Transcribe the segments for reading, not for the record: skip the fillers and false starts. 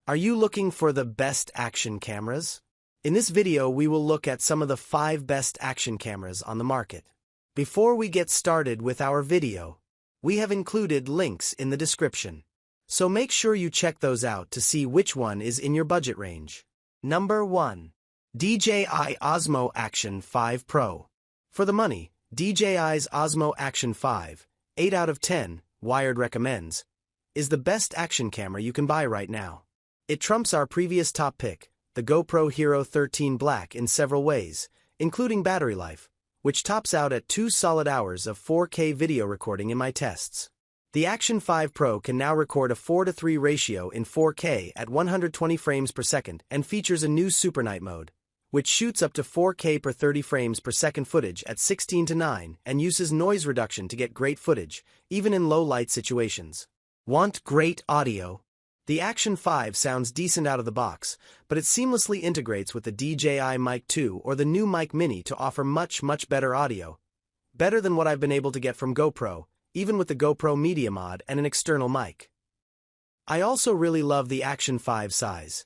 Are you looking for the best action cameras? In this video, we will look at some of the 5 best action cameras on the market. Before we get started with our video, we have included links in the description. So make sure you check those out to see which one is in your budget range. Number 1. DJI Osmo Action 5 Pro. For the money, DJI's Osmo Action 5, 8 out of 10, Wired recommends, is the best action camera you can buy right now. It trumps our previous top pick, the GoPro Hero 13 Black, in several ways, including battery life, which tops out at 2 solid hours of 4K video recording in my tests. The Action 5 Pro can now record a 4:3 ratio in 4K at 120 frames per second and features a new Super Night mode, which shoots up to 4K per 30 frames per second footage at 16:9 and uses noise reduction to get great footage, even in low-light situations. Want great audio? The Action 5 sounds decent out of the box, but it seamlessly integrates with the DJI Mic 2 or the new Mic Mini to offer much better audio. Better than what I've been able to get from GoPro, even with the GoPro Media Mod and an external mic. I also really love the Action 5 size.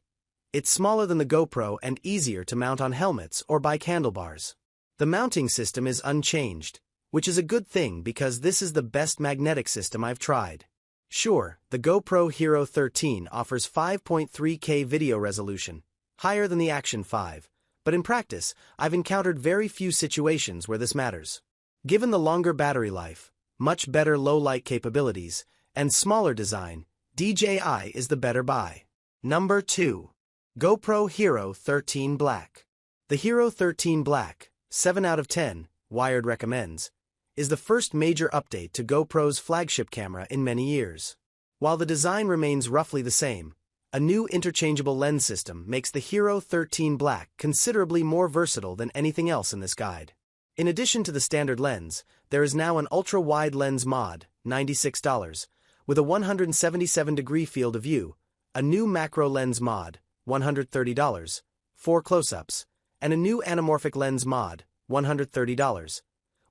It's smaller than the GoPro and easier to mount on helmets or bike handlebars. The mounting system is unchanged, which is a good thing because this is the best magnetic system I've tried. Sure, the GoPro Hero 13 offers 5.3K video resolution, higher than the Action 5, but in practice, I've encountered very few situations where this matters. Given the longer battery life, much better low-light capabilities, and smaller design, DJI is the better buy. Number 2. GoPro Hero 13 Black. The Hero 13 Black, 7 out of 10, Wired recommends, is the first major update to GoPro's flagship camera in many years. While the design remains roughly the same, a new interchangeable lens system makes the Hero 13 Black considerably more versatile than anything else in this guide. In addition to the standard lens, there is now an ultra-wide lens mod, $96, with a 177-degree field of view, a new macro lens mod, $130, 4 close-ups, and a new anamorphic lens mod, $130,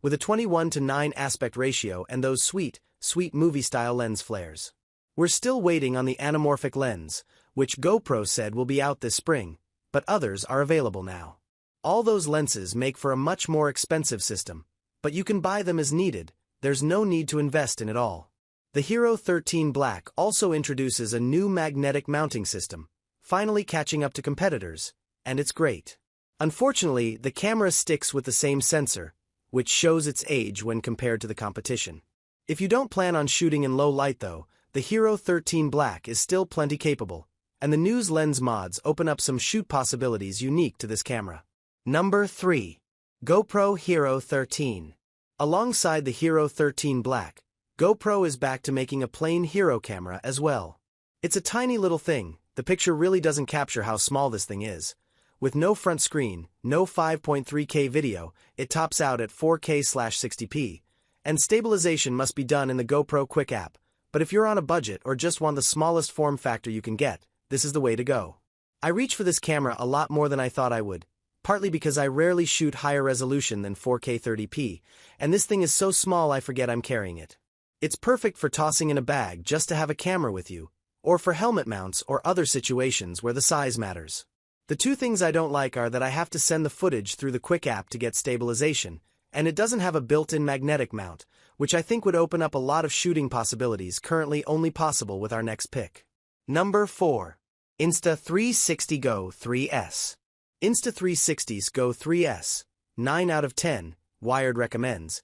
with a 21:9 aspect ratio and those sweet movie-style lens flares. We're still waiting on the anamorphic lens, which GoPro said will be out this spring, but others are available now. All those lenses make for a much more expensive system, but you can buy them as needed. There's no need to invest in it all. The Hero 13 Black also introduces a new magnetic mounting system, finally catching up to competitors, and it's great. Unfortunately, the camera sticks with the same sensor, which shows its age when compared to the competition. If you don't plan on shooting in low light though, the Hero 13 Black is still plenty capable, and the new lens mods open up some shoot possibilities unique to this camera. Number 3. GoPro Hero 13. Alongside the Hero 13 Black, GoPro is back to making a plain Hero camera as well. It's a tiny little thing, the picture really doesn't capture how small this thing is. With no front screen, no 5.3K video, it tops out at 4K/60p, and stabilization must be done in the GoPro Quick app, but if you're on a budget or just want the smallest form factor you can get, this is the way to go. I reach for this camera a lot more than I thought I would, partly because I rarely shoot higher resolution than 4K 30p, and this thing is so small I forget I'm carrying it. It's perfect for tossing in a bag just to have a camera with you, or for helmet mounts or other situations where the size matters. The two things I don't like are that I have to send the footage through the Quick app to get stabilization, and it doesn't have a built-in magnetic mount, which I think would open up a lot of shooting possibilities currently only possible with our next pick. Number 4. Insta360 Go 3S. Insta360 Go 3S, 9 out of 10, Wired recommends,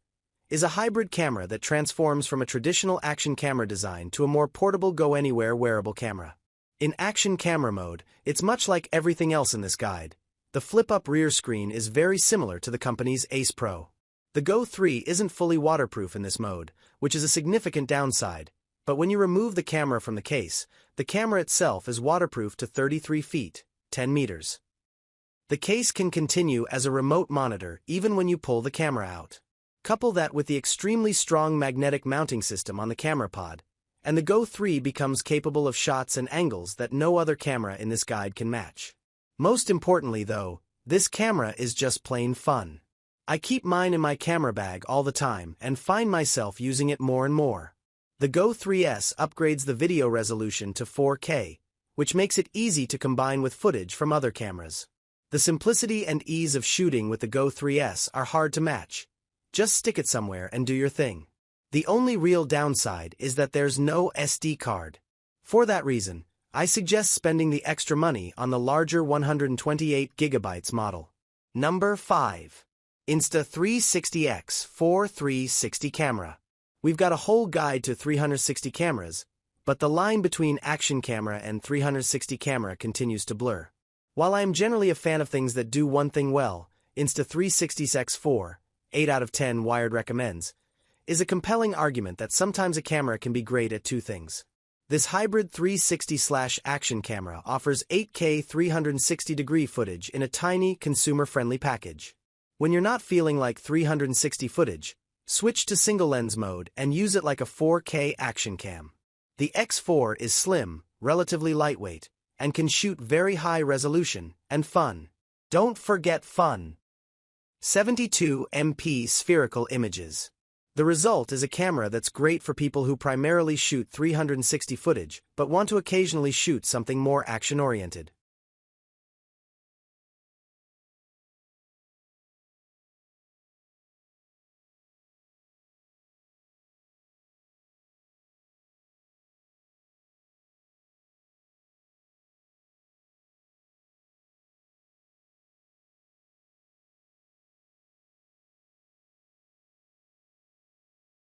is a hybrid camera that transforms from a traditional action camera design to a more portable go-anywhere wearable camera. In action camera mode, it's much like everything else in this guide. The flip-up rear screen is very similar to the company's Ace Pro. The Go 3 isn't fully waterproof in this mode, which is a significant downside, but when you remove the camera from the case, the camera itself is waterproof to 33 feet, 10 meters. The case can continue as a remote monitor even when you pull the camera out. Couple that with the extremely strong magnetic mounting system on the camera pod, and the Go 3 becomes capable of shots and angles that no other camera in this guide can match. Most importantly though, this camera is just plain fun. I keep mine in my camera bag all the time and find myself using it more and more. The Go 3S upgrades the video resolution to 4K, which makes it easy to combine with footage from other cameras. The simplicity and ease of shooting with the Go 3S are hard to match. Just stick it somewhere and do your thing. The only real downside is that there's no SD card. For that reason, I suggest spending the extra money on the larger 128GB model. Number 5. Insta360 X4 360 camera. We've got a whole guide to 360 cameras, but the line between action camera and 360 camera continues to blur. While I am generally a fan of things that do one thing well, Insta360's X4, 8 out of 10 Wired recommends, is a compelling argument that sometimes a camera can be great at two things. This hybrid 360/action camera offers 8K 360-degree footage in a tiny, consumer-friendly package. When you're not feeling like 360 footage, switch to single-lens mode and use it like a 4K action cam. The X4 is slim, relatively lightweight, and can shoot very high resolution and fun. Don't forget fun. 72 MP spherical images. The result is a camera that's great for people who primarily shoot 360 footage but want to occasionally shoot something more action-oriented.